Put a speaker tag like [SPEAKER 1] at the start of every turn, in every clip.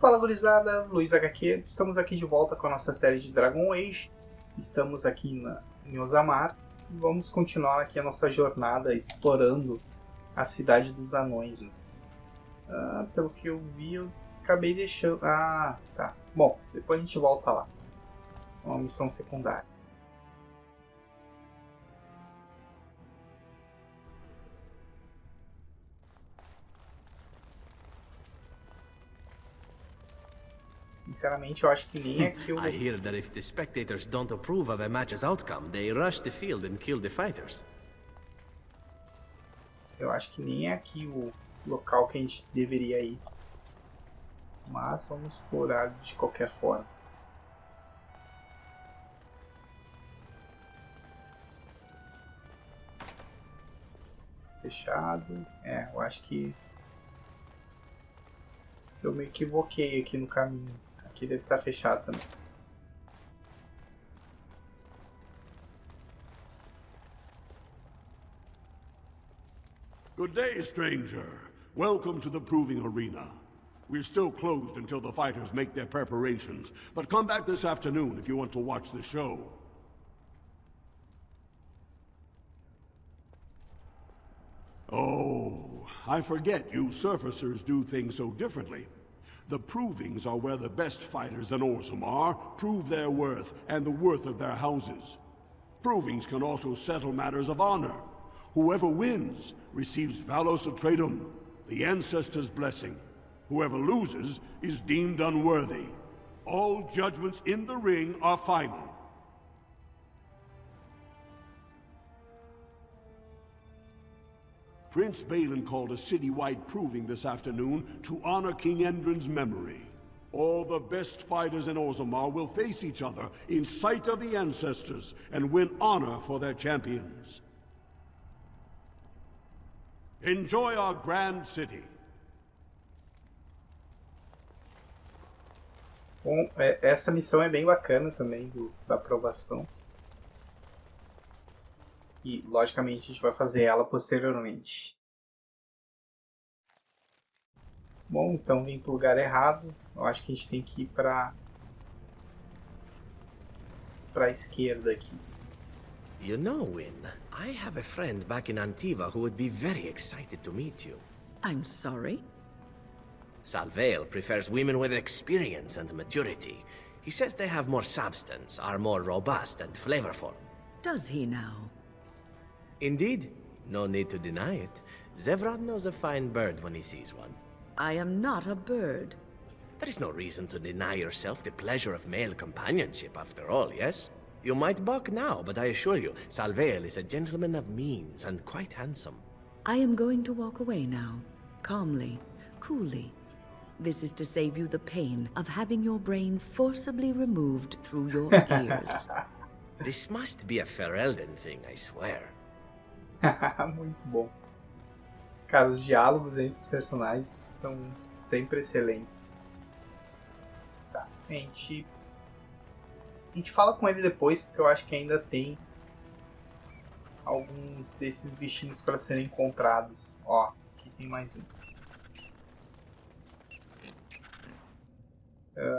[SPEAKER 1] Fala gurizada, Luiz HQ, estamos aqui de volta com a nossa série de Dragon Age. Estamos aqui em Orzammar e vamos continuar aqui a nossa jornada explorando a cidade dos anões. Pelo que eu vi, eu acabei deixando... tá. Bom, depois a gente volta lá. É uma missão secundária. Sinceramente, eu acho que nem aqui o...
[SPEAKER 2] I hear that if the spectators don't approve of a match's outcome, they rush the field and kill the fighters.
[SPEAKER 1] Eu acho que nem é aqui o local que a gente deveria ir. Mas vamos explorar de qualquer forma. Fechado. Eu acho que eu me equivoquei aqui no caminho. Aqui deve estar fechado também.
[SPEAKER 3] Good day, stranger. Welcome to the proving arena. We're still closed until the fighters make their preparations, but come back this afternoon if you want to watch the show. Oh, I forget you surfacers do things so differently. The provings are where the best fighters in Orzammar prove their worth and the worth of their houses. Provings can also settle matters of honor. Whoever wins receives Valos Atreitum, the ancestors' blessing. Whoever loses is deemed unworthy. All judgments in the ring are final. Prince Balin called a citywide proving this afternoon to honor King Endrin's memory. All the best fighters in Orzammar will face each other in sight of the ancestors and win honor for their champions. Enjoy our grand city.
[SPEAKER 1] Bom, essa missão é bem bacana também, da aprovação. E, logicamente, a gente vai fazer ela posteriormente. Bom, então vim para o lugar errado. Eu acho que a gente tem que ir para a esquerda aqui.
[SPEAKER 2] You know, Win, I have a friend back in Antiva who would be very excited to meet you.
[SPEAKER 4] I'm sorry?
[SPEAKER 2] Salvail prefers women with experience and maturity. He says they have more substance, are more robust and flavorful.
[SPEAKER 4] Does he now?
[SPEAKER 2] Indeed. No need to deny it. Zevran knows a fine bird when he sees one.
[SPEAKER 4] I am not a bird.
[SPEAKER 2] There is no reason to deny yourself the pleasure of male companionship, after all, yes? You might balk now, but I assure you, Salvail is a gentleman of means and quite handsome.
[SPEAKER 4] I am going to walk away now, calmly, coolly. This is to save you the pain of having your brain forcibly removed through your ears.
[SPEAKER 2] This must be a Ferelden thing, I swear.
[SPEAKER 1] Muito bom. Cara, os diálogos entre os personagens são sempre excelentes. Tá, a gente fala com ele depois, porque eu acho que ainda tem alguns desses bichinhos para serem encontrados. Ó, aqui tem mais um.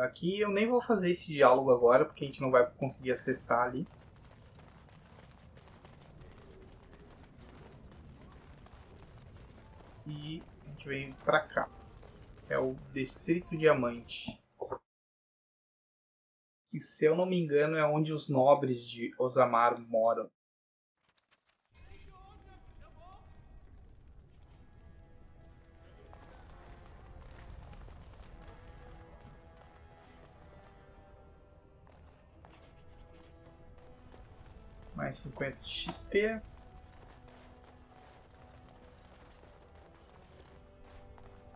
[SPEAKER 1] Aqui eu nem vou fazer esse diálogo agora, porque a gente não vai conseguir acessar ali. E a gente vem pra cá. É o Distrito Diamante. Que, se eu não me engano, é onde os nobres de Orzammar moram. Mais 50 de XP.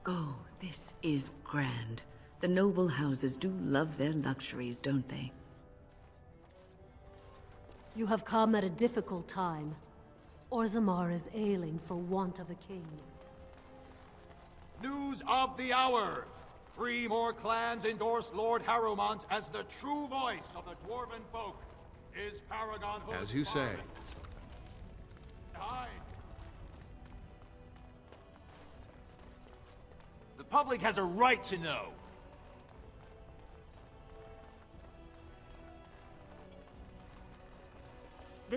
[SPEAKER 4] Oh, this is grand. The noble houses do love their luxuries, don't they?
[SPEAKER 5] You have come at a difficult time. Orzammar is ailing for want of a king.
[SPEAKER 6] News of the hour! 3 more clans endorse Lord Harrowmont as the true voice of the Dwarven folk. Is Paragon Hood
[SPEAKER 7] As you say.
[SPEAKER 6] Hide. The public has a right to know.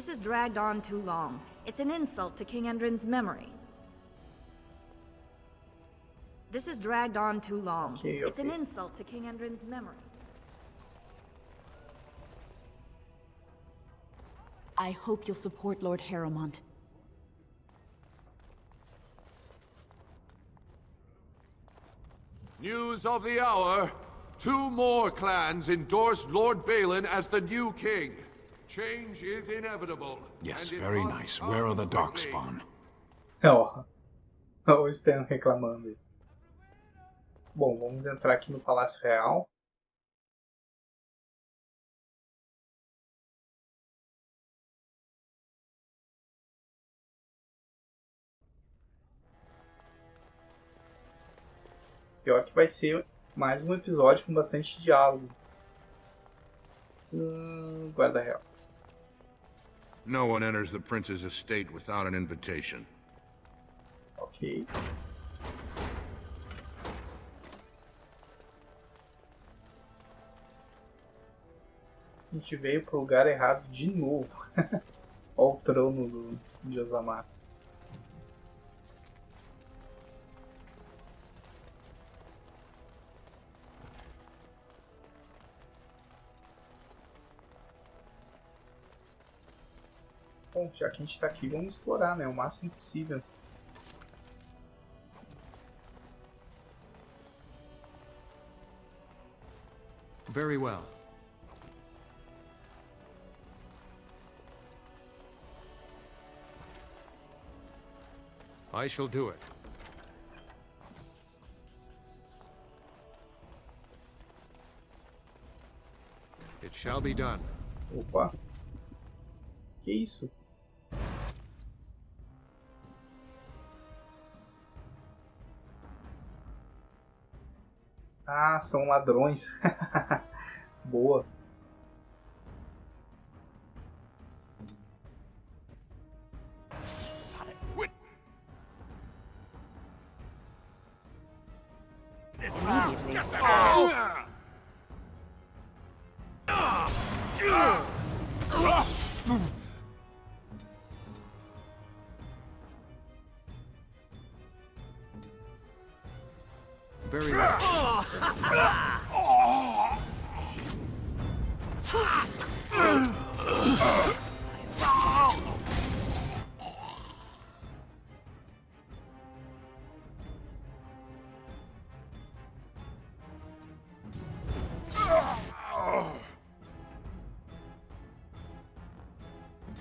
[SPEAKER 7] This has dragged on too long. It's an insult to King Endrin's memory. This has dragged on too long.
[SPEAKER 1] Okay.
[SPEAKER 7] It's an insult to King Endrin's memory.
[SPEAKER 8] I hope you'll support Lord Harrowmont.
[SPEAKER 6] News of the hour. 2 more clans endorsed Lord Balin as the new king. Change is inevitable.
[SPEAKER 3] Yes,
[SPEAKER 6] and it
[SPEAKER 3] very
[SPEAKER 6] must
[SPEAKER 3] nice.
[SPEAKER 6] come
[SPEAKER 3] Where are the
[SPEAKER 6] quickly.
[SPEAKER 3] Darkspawn?
[SPEAKER 1] Ó, o Stan reclamando. Bom, vamos entrar aqui no Palácio Real. Pior que vai ser mais um episódio com bastante diálogo. Guarda real.
[SPEAKER 9] No one enters the prince's estate without an invitation.
[SPEAKER 1] Ok. A gente veio pro lugar errado de novo. Olha o trono de Orzammar. Bom, já que a gente está aqui, vamos explorar, né? O máximo possível.
[SPEAKER 10] Very well. I shall do it. It shall be done.
[SPEAKER 1] Opa! Que isso? Ah, são ladrões. Boa.
[SPEAKER 10] Very well.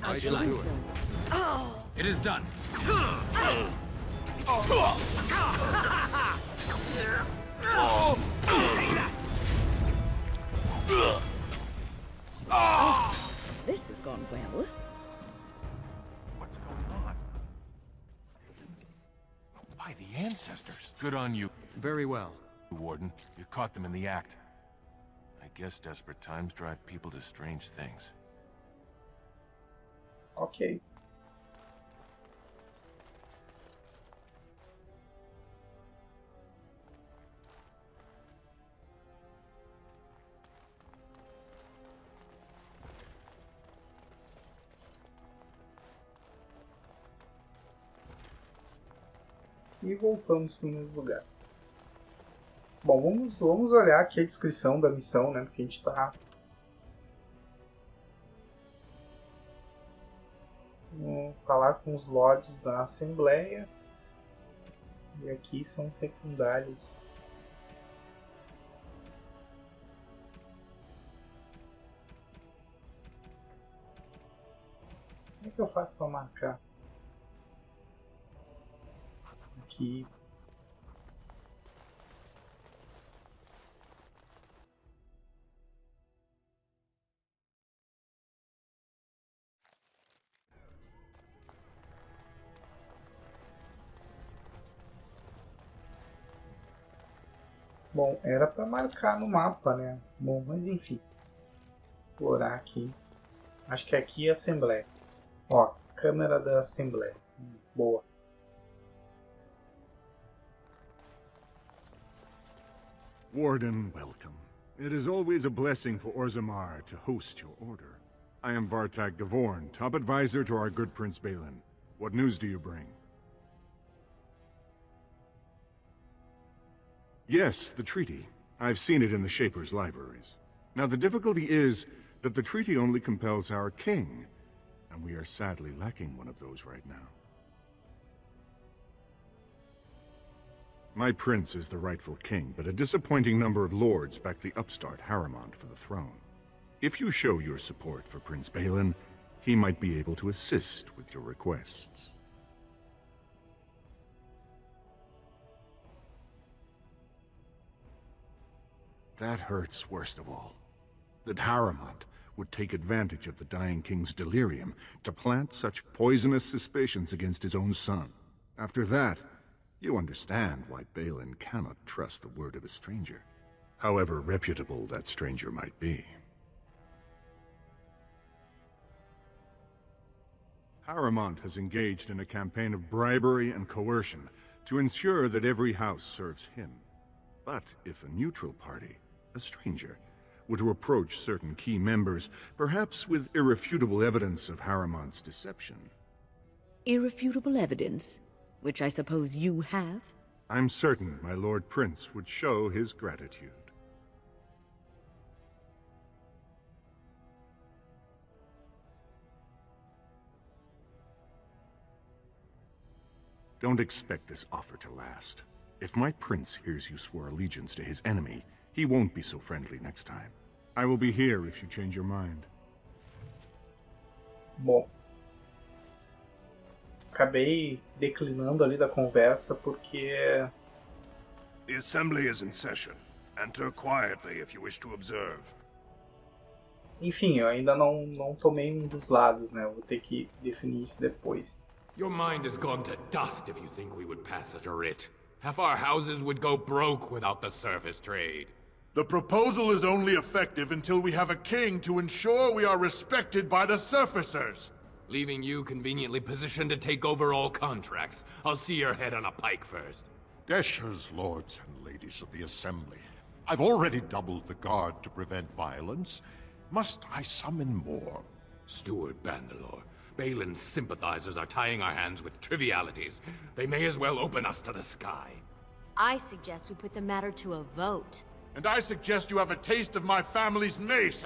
[SPEAKER 10] I shall do it. It is done.
[SPEAKER 4] This has gone well.
[SPEAKER 10] What's going on? By the ancestors. Good on you. Very well, Warden. You caught them in the act. I guess desperate times drive people to strange things.
[SPEAKER 1] Ok. E voltamos para o mesmo lugar. Bom, vamos olhar aqui a descrição da missão, né? Porque a gente está falar com os lords da Assembleia. E aqui são secundários. Como é que eu faço para marcar? Aqui. Bom, era para marcar no mapa, né? Bom, mas enfim. Vou explorar aqui. Acho que aqui é a Assembleia. Ó, câmera da Assembleia. Boa.
[SPEAKER 3] Warden, welcome. It is always a blessing for Orzammar to host your order.
[SPEAKER 11] I am Vartag Gavorn, top advisor to our good Prince Balin. What news do you bring? Yes, the treaty. I've seen it in the Shaper's libraries. Now the difficulty is that the treaty only compels our king, and we are sadly lacking one of those right now. My prince is the rightful king, but a disappointing number of lords back the upstart Harrowmont for the throne. If you show your support for Prince Balin, he might be able to assist with your requests. That hurts worst of all. That Harrowmont would take advantage of the dying king's delirium to plant such poisonous suspicions against his own son. After that, you understand why Balin cannot trust the word of a stranger, however reputable that stranger might be. Harrowmont has engaged in a campaign of bribery and coercion to ensure that every house serves him. But if a neutral party, a stranger, were to approach certain key members, perhaps with irrefutable evidence of Harrowmont's deception.
[SPEAKER 4] Irrefutable evidence? Which I suppose you have?
[SPEAKER 11] I'm certain my Lord Prince would show his gratitude. Don't expect this offer to last. If my prince hears you swore allegiance to his enemy, he won't be so friendly next time. I will be here if you change your mind.
[SPEAKER 1] Bom, acabei declinando ali da conversa porque...
[SPEAKER 12] The assembly is in session. Enter quietly if you wish to observe.
[SPEAKER 1] Enfim, eu ainda não tomei um dos lados, né? Eu vou ter que definir isso depois.
[SPEAKER 6] Your mind has gone to dust if you think we would pass such a writ. Half our houses would go broke without the service trade.
[SPEAKER 13] The proposal is only effective until we have a king to ensure we are respected by the surfacers.
[SPEAKER 6] Leaving you conveniently positioned to take over all contracts. I'll see your head on a pike first.
[SPEAKER 14] Deshers, lords and ladies of the assembly. I've already doubled the guard to prevent violence. Must I summon more?
[SPEAKER 6] Steward Bandalore, Balin's sympathizers are tying our hands with trivialities. They may as well open us to the sky.
[SPEAKER 15] I suggest we put the matter to a vote.
[SPEAKER 13] And I suggest you have a taste of my family's mace.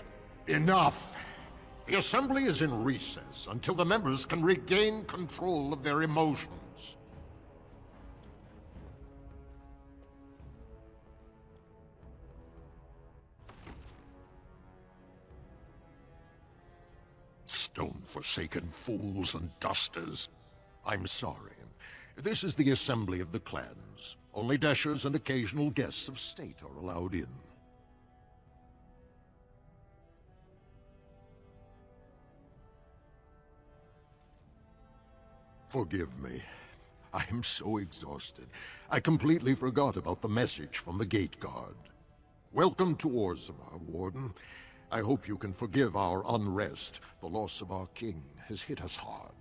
[SPEAKER 14] Enough! The assembly is in recess until the members can regain control of their emotions. Stone-forsaken fools and dusters. I'm sorry. This is the assembly of the clans. Only dashers and occasional guests of state are allowed in. Forgive me. I am so exhausted. I completely forgot about the message from the gate guard. Welcome to Orzammar, Warden. I hope you can forgive our unrest. The loss of our king has hit us hard.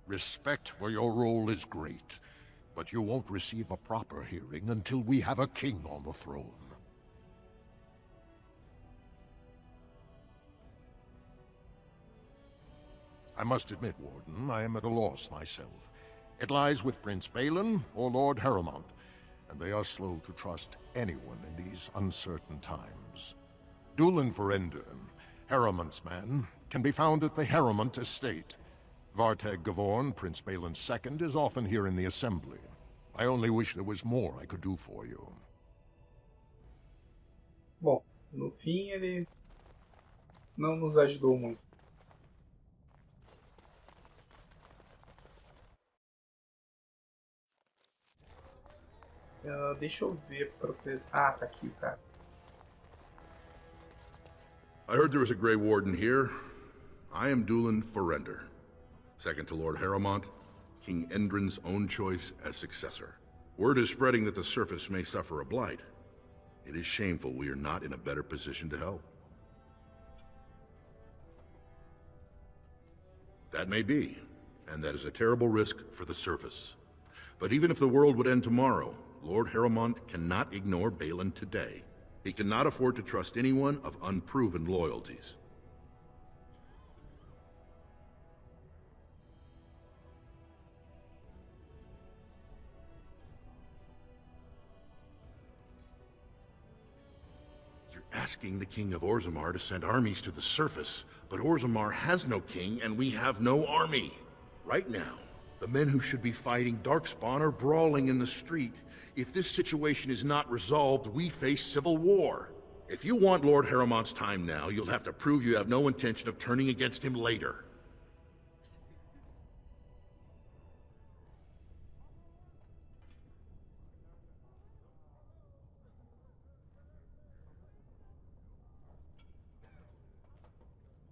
[SPEAKER 14] Respect for your role is great, but you won't receive a proper hearing until we have a king on the throne. I must admit, Warden, I am at a loss myself. It lies with Prince Balin or Lord Harrowmont, and they are slow to trust anyone in these uncertain times. Dulin Ferender, Harrowmont's man, can be found at the Harrowmont estate. Vartag Gavorn, Prince Balin's second, is often here in the assembly. I only wish there was more I could do for you.
[SPEAKER 1] Bom, no fim ele não nos ajudou muito. Deixa eu ver. Ah, tá aqui o cara.
[SPEAKER 9] I heard there was a Grey Warden here. I am Dulin Ferender, second to Lord Harrowmont, King Endrin's own choice as successor. Word is spreading that the surface may suffer a blight. It is shameful we are not in a better position to help. That may be, and that is a terrible risk for the surface. But even if the world would end tomorrow, Lord Harrowmont cannot ignore Balin today. He cannot afford to trust anyone of unproven loyalties. asking the King of Orzammar to send armies to the surface, but Orzammar has no king and we have no army. Right now, the men who should be fighting Darkspawn are brawling in the street. If this situation is not resolved, we face civil war. If you want Lord Harrowmont's time now, you'll have to prove you have no intention of turning against him later.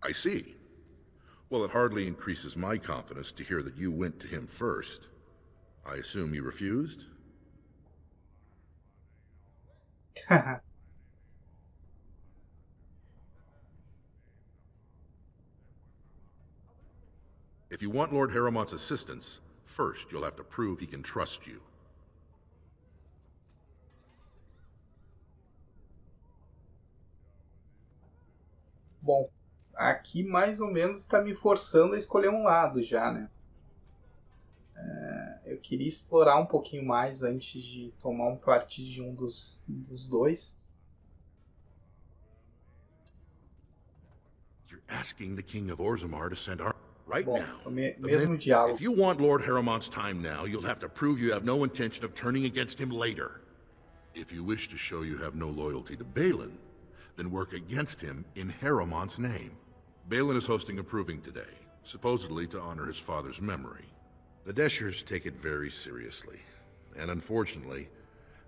[SPEAKER 9] I see. Well, it hardly increases my confidence to hear that you went to him first. I assume you refused? If you want Lord Harrowmont's assistance, first you'll have to prove he can trust you.
[SPEAKER 1] Bom, aqui mais ou menos está me forçando a escolher um lado já, né? Eu queria explorar um pouquinho mais antes de tomar um partido de um dos dois.
[SPEAKER 9] You're asking the King of Orzammar to send our... Right
[SPEAKER 1] Bom,
[SPEAKER 9] now.
[SPEAKER 1] Mesmo diálogo.
[SPEAKER 9] If you want Lord Harrowmont's time now, you'll have to prove you have no intention of turning against him later. If you wish to show you have no loyalty to Balin, then work against him in Harrowmont's name. Balin is hosting a proving today, supposedly to honor his father's memory. The Deshers take it very seriously, and unfortunately,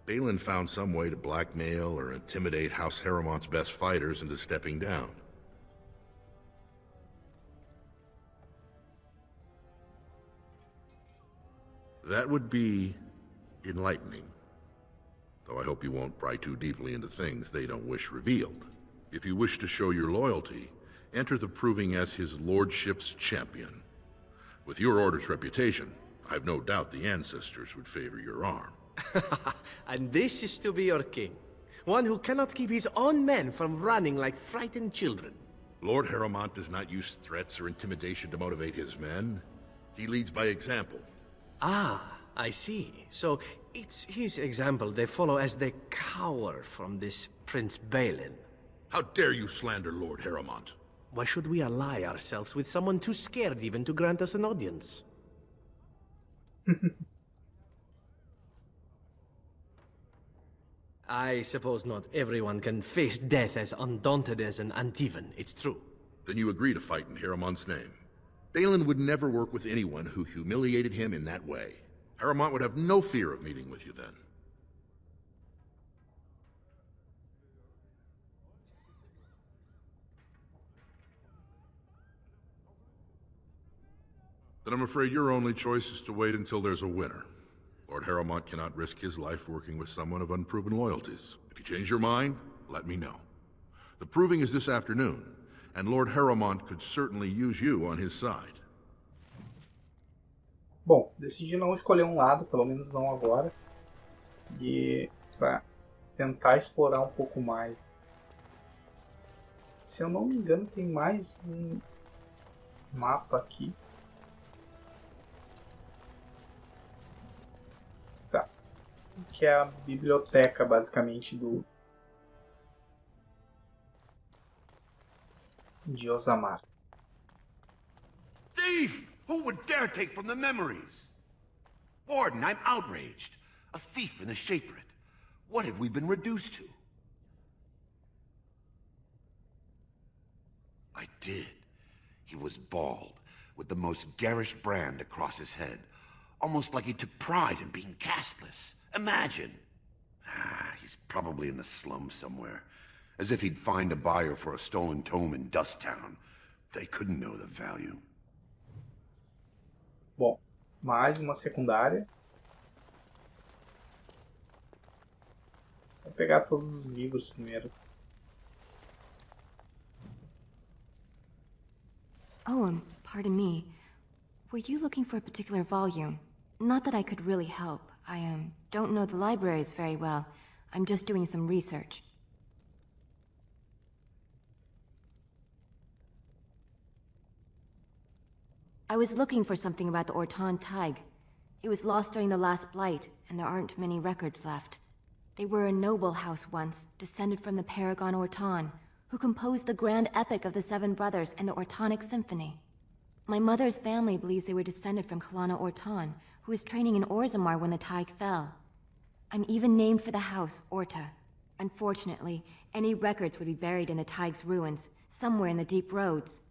[SPEAKER 9] Balin found some way to blackmail or intimidate House Harrowmont's best fighters into stepping down. That would be enlightening. Though I hope you won't pry too deeply into things they don't wish revealed. If you wish to show your loyalty, enter the proving as his lordship's champion. With your order's reputation, I've no doubt the ancestors would favor your arm.
[SPEAKER 2] And this is to be your king. One who cannot keep his own men from running like frightened children.
[SPEAKER 9] Lord Harrowmont does not use threats or intimidation to motivate his men. He leads by example.
[SPEAKER 2] Ah, I see. So it's his example they follow as they cower from this Prince Balin.
[SPEAKER 9] How dare you slander Lord Harrowmont?
[SPEAKER 2] Why should we ally ourselves with someone too scared even to grant us an audience? I suppose not everyone can face death as undaunted as an Antivan, it's true.
[SPEAKER 9] Then you agree to fight in Harrowmont's name. Balin would never work with anyone who humiliated him in that way. Harrowmont would have no fear of meeting with you then. Then I'm afraid your only choice is to wait until there's a winner. Lord Harrowmont cannot risk his life working with someone of unproven loyalties. If you change your mind, let me know. The proving is this afternoon, and Lord Harrowmont could certainly use you on his side.
[SPEAKER 1] Bom, decidi não escolher um lado, pelo menos não agora. E para tentar explorar um pouco mais. Se eu não me engano, tem mais um mapa aqui. Tá. Que é a biblioteca, basicamente, de Orzammar.
[SPEAKER 16] Thief! Who would dare take from the memories? Warden, I'm outraged. A thief in the Shapered. What have we been reduced to? I did. He was bald, with the most garish brand across his head. Almost like he took pride in being castless. Imagine. He's probably in the slums somewhere. As if he'd find a buyer for a stolen tome in Dusttown. They couldn't know the value.
[SPEAKER 1] Bom, mais uma secundária. Vou pegar todos os livros primeiro.
[SPEAKER 17] Oh, pardon me. Were you looking for a particular volume? Not that I could really help. I don't know the libraries very well. I'm just doing some research. I was looking for something about the Orton Tig. It was lost during the last Blight, and there aren't many records left. They were a noble house once, descended from the Paragon Orton, who composed the grand epic of the Seven Brothers and the Ortonic Symphony. My mother's family believes they were descended from Kalana Orton, who was training in Orzammar when the tide fell. I'm even named for the house, Orta. Unfortunately, any records would be buried in the Tig's ruins, somewhere in the deep roads.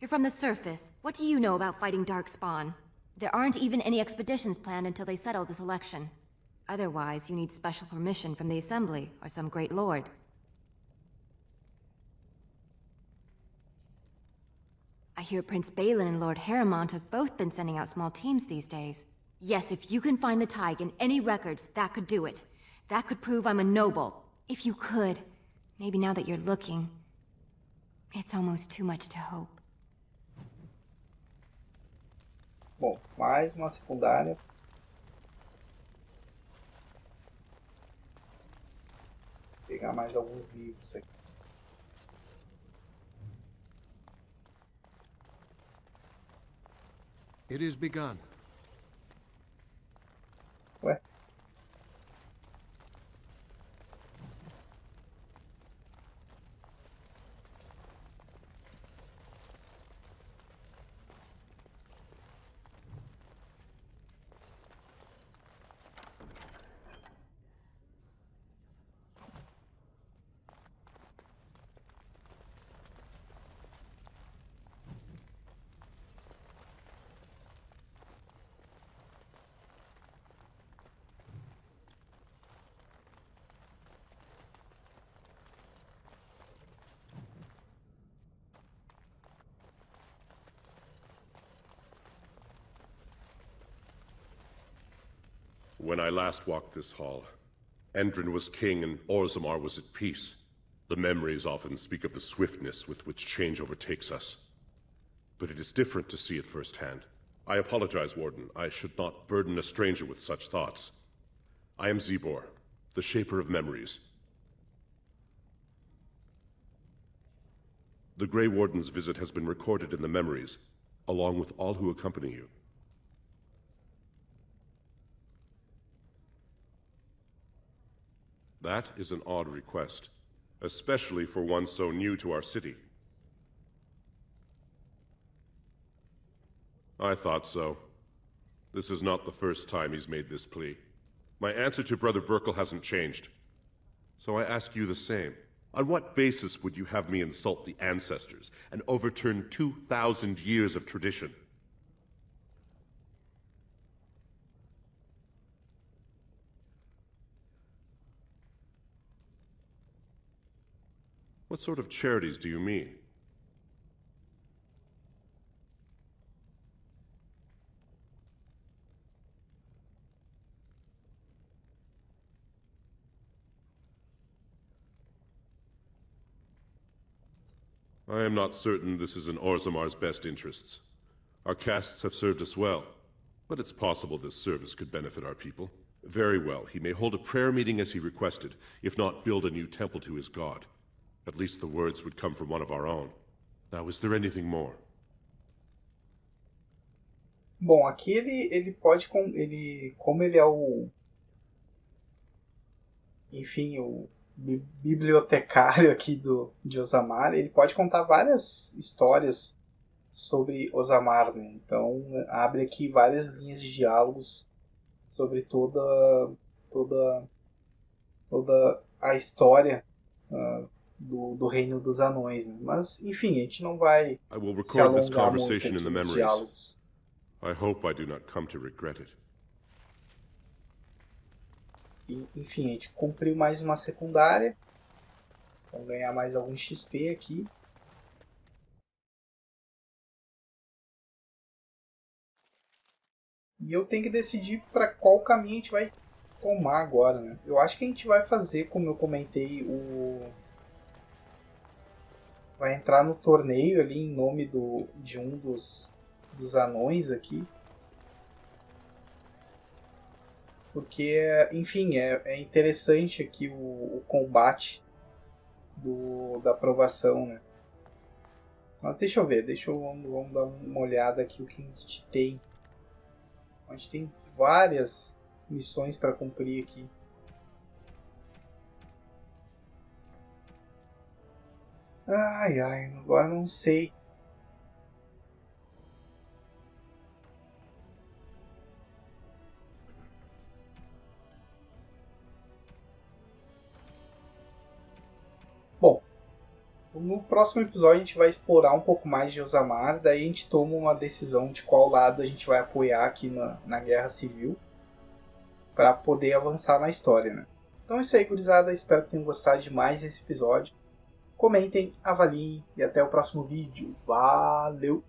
[SPEAKER 17] You're from the surface. What do you know about fighting Darkspawn? There aren't even any expeditions planned until they settle this election. Otherwise, you need special permission from the Assembly or some great lord. I hear Prince Balin and Lord Harrowmont have both been sending out small teams these days. Yes, if you can find the Tig in any records, that could do it. That could prove I'm a noble. If you could. Maybe now that you're looking, it's almost too much to hope.
[SPEAKER 1] Bom, mais uma secundária. Vou pegar mais alguns livros aqui.
[SPEAKER 10] It is begun.
[SPEAKER 1] Ué?
[SPEAKER 18] When I last walked this hall, Endrin was king and Orzammar was at peace. The memories often speak of the swiftness with which change overtakes us. But it is different to see it firsthand. I apologize, Warden. I should not burden a stranger with such thoughts. I am Zebor, the shaper of memories. The Grey Warden's visit has been recorded in the memories, along with all who accompany you. That is an odd request, especially for one so new to our city. I thought so. This is not the first time he's made this plea. My answer to Brother Burkle hasn't changed. So I ask you the same. On what basis would you have me insult the ancestors and overturn 2,000 years of tradition? What sort of charities do you mean? I am not certain this is in Orzammar's best interests. Our castes have served us well, but it's possible this service could benefit our people. Very well, he may hold a prayer meeting as he requested, if not build a new temple to his god. At least the words would come from one of our own. Now, is there anything more?
[SPEAKER 1] Bom, aqui ele pode, como ele é enfim, o bibliotecário aqui de Orzammar, ele pode contar várias histórias sobre Orzammar, né? Então abre aqui várias linhas de diálogos sobre toda a história do reino dos anões, né? Mas enfim, a gente não vai se alongar muito aqui nos diálogos.
[SPEAKER 18] I hope I do not come to regret it.
[SPEAKER 1] E, enfim, a gente cumpriu mais uma secundária. Vamos ganhar mais algum XP aqui. E eu tenho que decidir para qual caminho a gente vai tomar agora, né? Eu acho que a gente vai fazer, como eu comentei, vai entrar no torneio ali em nome de um dos anões aqui. Porque, enfim, é interessante aqui o combate da aprovação, né? Mas deixa eu ver, vamos dar uma olhada aqui o que a gente tem. A gente tem várias missões para cumprir aqui. Ai, agora não sei. Bom, no próximo episódio a gente vai explorar um pouco mais de Orzammar, daí a gente toma uma decisão de qual lado a gente vai apoiar aqui na Guerra Civil para poder avançar na história, né? Então é isso aí, gurizada. Espero que tenham gostado de mais esse episódio. Comentem, avaliem e até o próximo vídeo. Valeu!